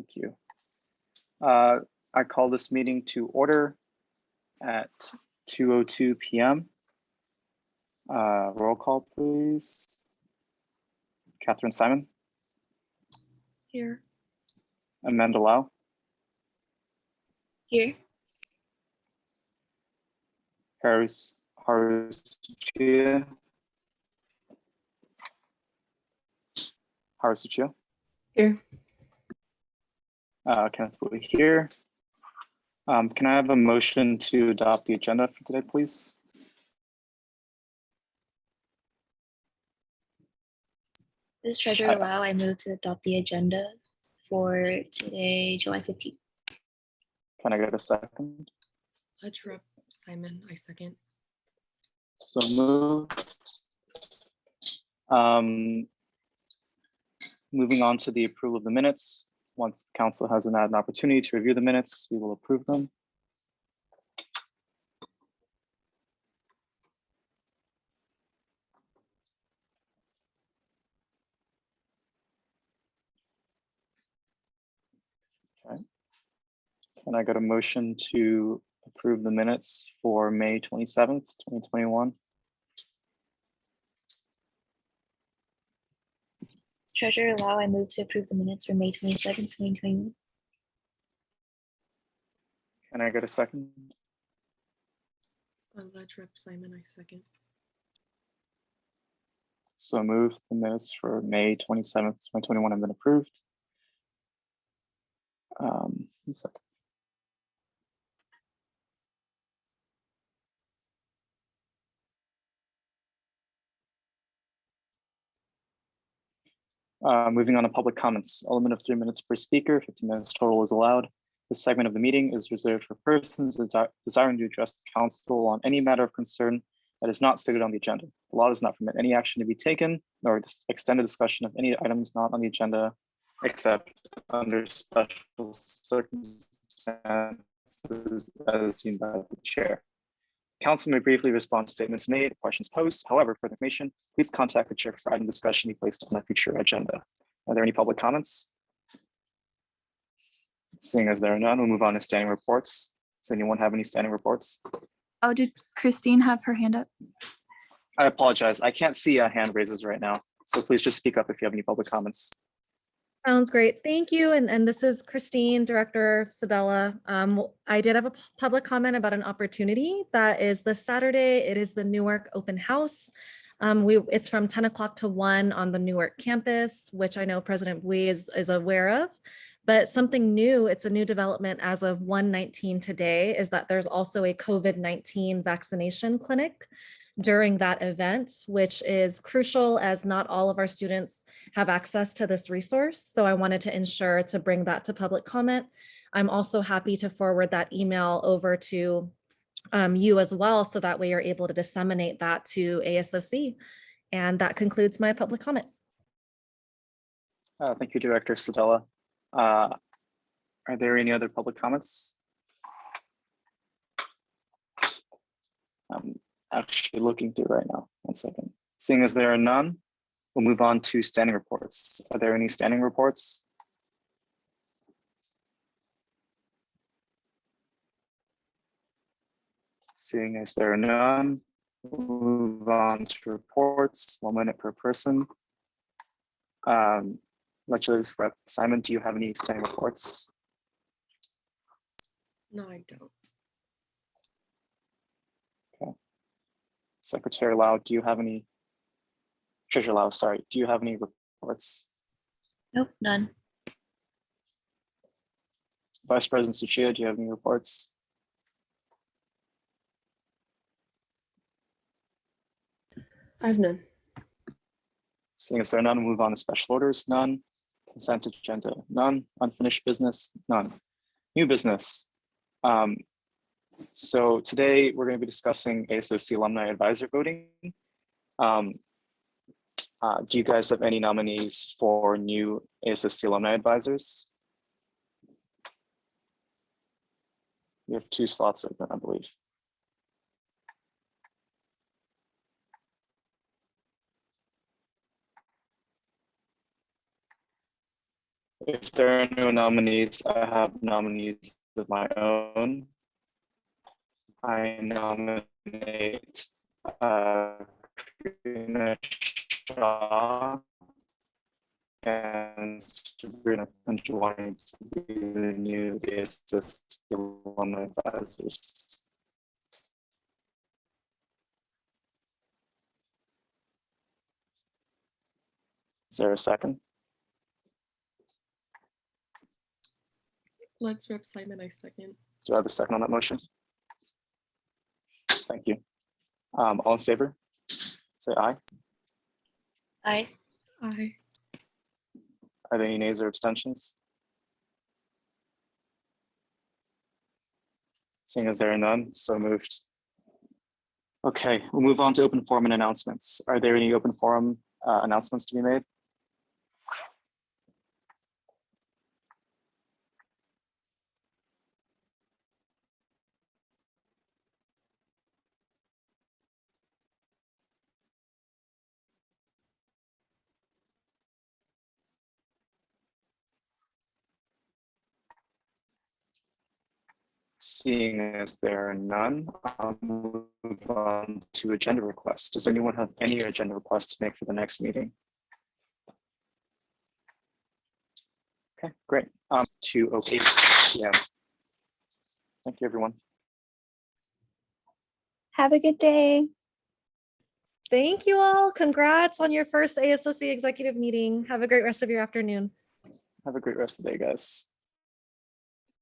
Thank you. I call this meeting to order at 2:02 p.m. Roll call, please. Catherine Simon. Here. Amanda Lau. Here. Harris Suchia. Here. Kenneth Lee here. Can I have a motion to adopt the agenda for today, please? This is Treasurer Lau. I move to adopt the agenda for today, July 15th. Can I get a second? Rep Simon, I second. So moved. Moving on to the approval of the minutes. Once the council has had an opportunity to review the minutes, we will approve them. Okay. Can I get a motion to approve the minutes for May 27th, 2021? Treasurer Lau, I move to approve the minutes for May 27th, 2021. Can I get a second? Rep Simon, I second. So moved. The minutes for May 27th, 2021 have been approved. One second. Moving on to public comments. A limit of 3 minutes per speaker, 15 minutes total is allowed. This segment of the meeting is reserved for persons desiring to address the council on any matter of concern that is not stated on the agenda. The law does not permit any action to be taken, nor extended discussion of any items not on the agenda, except under special circumstances as deemed by the chair. Council may briefly respond to statements made, questions posed. However, for information, please contact the chair for item discussion be placed on a future agenda. Are there any public comments? Seeing as there are none, we'll move on to standing reports. Does anyone have any standing reports? Oh, did Christine have her hand up? I apologize. I can't see hand raises right now. So please just speak up if you have any public comments. Sounds great. Thank you. And this is Christine, Director Sedella. I did have a public comment about an opportunity that is this Saturday. It is the Newark Open House. It's from 10 o'clock to 1 on the Newark campus, which I know President Bui is aware of. But something new, it's a new development as of 1/19 today, is that there's also a COVID-19 vaccination clinic during that event, which is crucial as not all of our students have access to this resource. So I wanted to ensure to bring that to public comment. I'm also happy to forward that email over to you as well, so that way you're able to disseminate that to ASOC. And that concludes my public comment. Thank you, Director Sedella. Are there any other public comments? I'm actually looking through right now. 1 second. Seeing as there are none, we'll move on to standing reports. Are there any standing reports? Seeing as there are none, we'll move on to reports, 1 minute per person. Legislative Rep Simon, do you have any standing reports? No, I don't. Okay. Secretary Lau, do you have any? Treasurer Lau, sorry, do you have any reports? Nope, none. Vice President Suchia, do you have any reports? I have none. Seeing as there are none, we'll move on to special orders, none. Consent agenda, none. Unfinished business, none. New business. So today we're going to be discussing ASOC alumni advisor voting. Do you guys have any nominees for new ASOC alumni advisors? We have 2 slots open, I believe. If there are no nominees, I have nominees of my own. I nominate Karina Shaw and Sabrina Punchline to be the new ASOC alumni advisors. Is there a second? Let's Rep Simon, I second. Do I have a second on that motion? Thank you. All in favor? Say aye. Aye. Aye. Are there any nays or abstentions? Seeing as there are none, so moved. Okay, we'll move on to open forum and announcements. Are there any open forum announcements to be made? Seeing as there are none, I'll move on to agenda requests. Does anyone have any agenda requests to make for the next meeting? Okay, great. To 8 p.m. Thank you, everyone. Have a good day. Thank you all. Congrats on your first ASOC executive meeting. Have a great rest of your afternoon. Have a great rest of the day, guys.